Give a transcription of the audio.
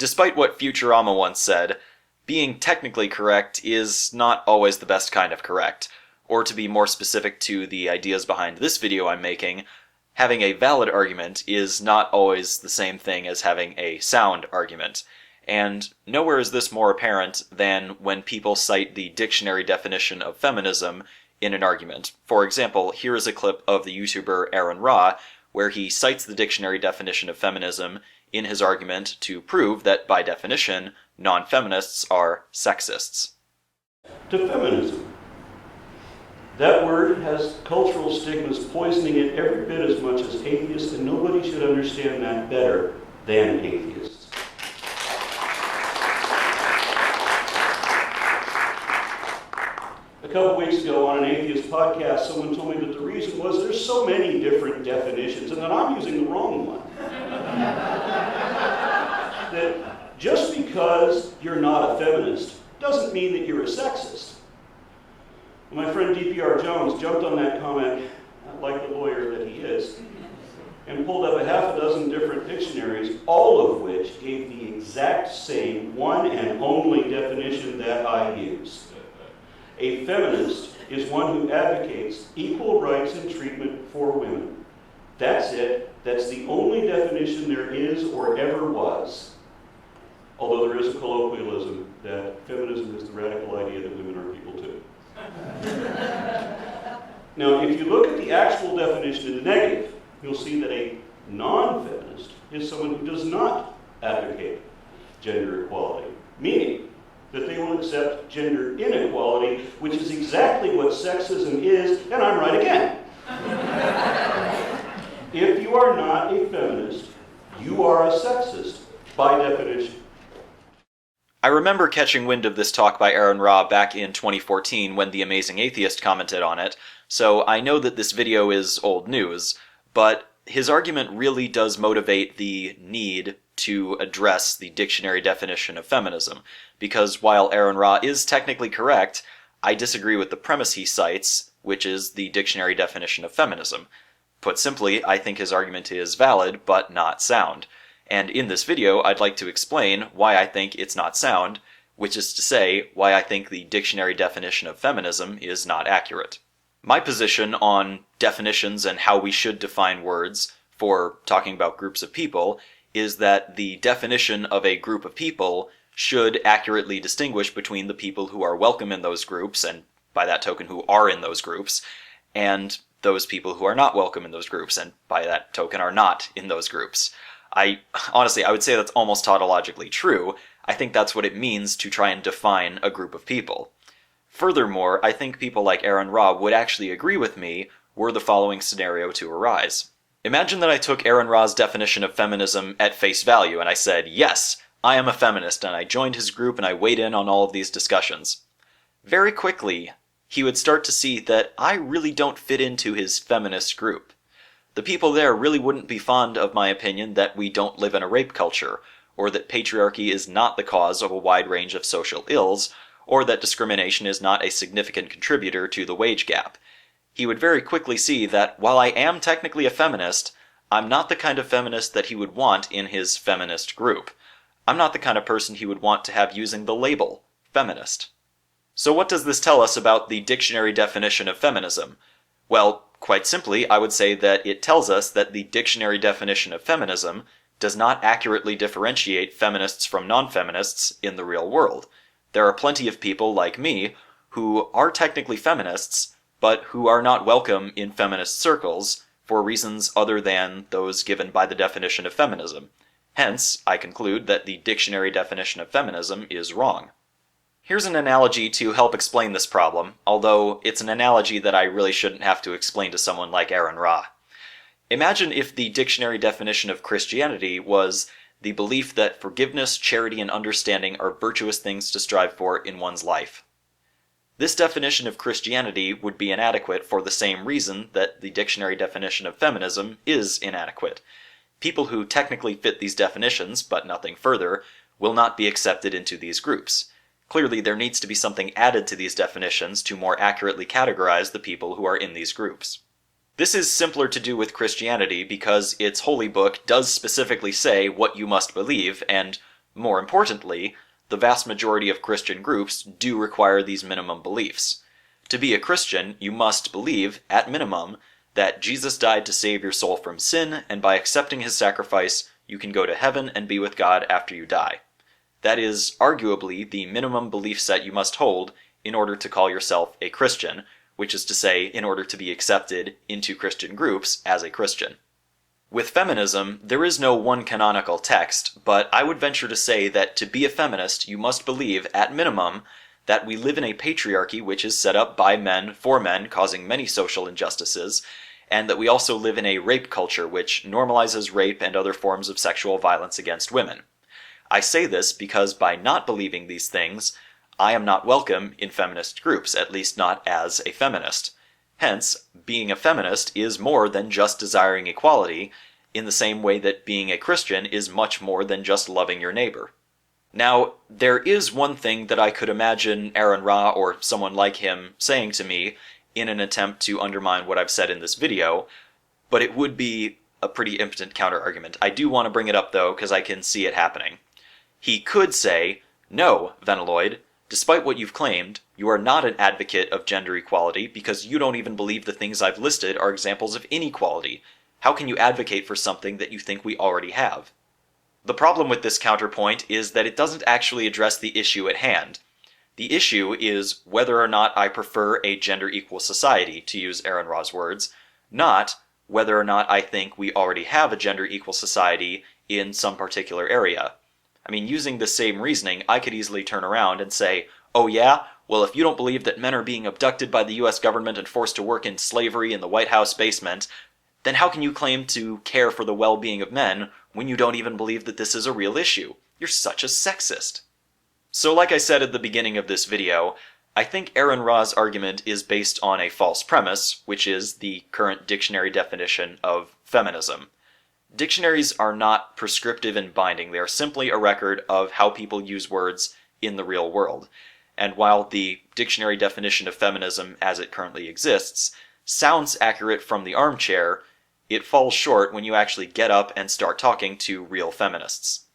Despite what Futurama once said, being technically correct is not always the best kind of correct. Or to be more specific to the ideas behind this video I'm making, having a valid argument is not always the same thing as having a sound argument. And nowhere is this more apparent than when people cite the dictionary definition of feminism in an argument. For example, here is a clip of the YouTuber Aaron Ra, where he cites the dictionary definition of feminism in his argument to prove that, by definition, non-feminists are sexists. To feminism. That word has cultural stigmas poisoning it every bit as much as atheists, and nobody should understand that better than atheists. A couple weeks ago on an atheist podcast, someone told me that the reason was there's so many different definitions and that I'm using the wrong one. That just because you're not a feminist doesn't mean that you're a sexist. My friend D.P.R. Jones jumped on that comment, like the lawyer that he is, and pulled up a half a dozen different dictionaries, all of which gave the exact same one and only definition that I use. A feminist is one who advocates equal rights and treatment for women. That's it. That's the only definition there is or ever was. Although there is a colloquialism that feminism is the radical idea that women are people too. Now, if you look at the actual definition in the negative, you'll see that a non-feminist is someone who does not advocate gender equality, meaning that they will accept gender inequality, which is exactly what sexism is, and I'm right again. If you are not a feminist, you are a sexist by definition. I remember catching wind of this talk by Aaron Ra back in 2014 when The Amazing Atheist commented on it, so I know that this video is old news, but his argument really does motivate the need to address the dictionary definition of feminism, because while Aaron Ra is technically correct, I disagree with the premise he cites, which is the dictionary definition of feminism. Put simply, I think his argument is valid, but not sound. And in this video, I'd like to explain why I think it's not sound, which is to say, why I think the dictionary definition of feminism is not accurate. My position on definitions and how we should define words for talking about groups of people is that the definition of a group of people should accurately distinguish between the people who are welcome in those groups, and by that token who are in those groups, and those people who are not welcome in those groups, and by that token are not in those groups. Honestly, I would say that's almost tautologically true. I think that's what it means to try and define a group of people. Furthermore, I think people like Aaron Ra would actually agree with me were the following scenario to arise. Imagine that I took Aaron Ra's definition of feminism at face value and I said, yes, I am a feminist, and I joined his group and I weighed in on all of these discussions. Very quickly, he would start to see that I really don't fit into his feminist group. The people there really wouldn't be fond of my opinion that we don't live in a rape culture, or that patriarchy is not the cause of a wide range of social ills, or that discrimination is not a significant contributor to the wage gap. He would very quickly see that while I am technically a feminist, I'm not the kind of feminist that he would want in his feminist group. I'm not the kind of person he would want to have using the label feminist. So what does this tell us about the dictionary definition of feminism? Well, quite simply, I would say that it tells us that the dictionary definition of feminism does not accurately differentiate feminists from non-feminists in the real world. There are plenty of people like me who are technically feminists, but who are not welcome in feminist circles for reasons other than those given by the definition of feminism. Hence, I conclude that the dictionary definition of feminism is wrong. Here's an analogy to help explain this problem, although it's an analogy that I really shouldn't have to explain to someone like Aaron Ra. Imagine if the dictionary definition of Christianity was the belief that forgiveness, charity, and understanding are virtuous things to strive for in one's life. This definition of Christianity would be inadequate for the same reason that the dictionary definition of feminism is inadequate. People who technically fit these definitions, but nothing further, will not be accepted into these groups. Clearly, there needs to be something added to these definitions to more accurately categorize the people who are in these groups. This is simpler to do with Christianity because its holy book does specifically say what you must believe, and More importantly, the vast majority of Christian groups do require these minimum beliefs. To be a Christian, you must believe, at minimum, that Jesus died to save your soul from sin, and by accepting his sacrifice, you can go to heaven and be with God after you die. That is arguably the minimum belief set you must hold in order to call yourself a Christian, which is to say, in order to be accepted into Christian groups as a Christian. With feminism, there is no one canonical text, but I would venture to say that to be a feminist, you must believe, at minimum, that we live in a patriarchy which is set up by men for men, causing many social injustices, and that we also live in a rape culture which normalizes rape and other forms of sexual violence against women. I say this because by not believing these things, I am not welcome in feminist groups, at least not as a feminist. Hence, being a feminist is more than just desiring equality, in the same way that being a Christian is much more than just loving your neighbor. Now, there is one thing that I could imagine Aaron Ra or someone like him saying to me in an attempt to undermine what I've said in this video, but it would be a pretty impotent counter-argument. I do want to bring it up though, because I can see it happening. He could say, "No, MacLeod, despite what you've claimed, you are not an advocate of gender equality because you don't even believe the things I've listed are examples of inequality. How can you advocate for something that you think we already have?" The problem with this counterpoint is that it doesn't actually address the issue at hand. The issue is whether or not I prefer a gender-equal society, to use Aaron Ra's words, not whether or not I think we already have a gender-equal society in some particular area. I mean, using the same reasoning, I could easily turn around and say, "Oh yeah? Well, if you don't believe that men are being abducted by the US government and forced to work in slavery in the White House basement, then how can you claim to care for the well-being of men when you don't even believe that this is a real issue? You're such a sexist." So like I said at the beginning of this video, I think Aaron Ra's argument is based on a false premise, which is the current dictionary definition of feminism. Dictionaries are not prescriptive and binding, they are simply a record of how people use words in the real world. And while the dictionary definition of feminism as it currently exists sounds accurate from the armchair, it falls short when you actually get up and start talking to real feminists.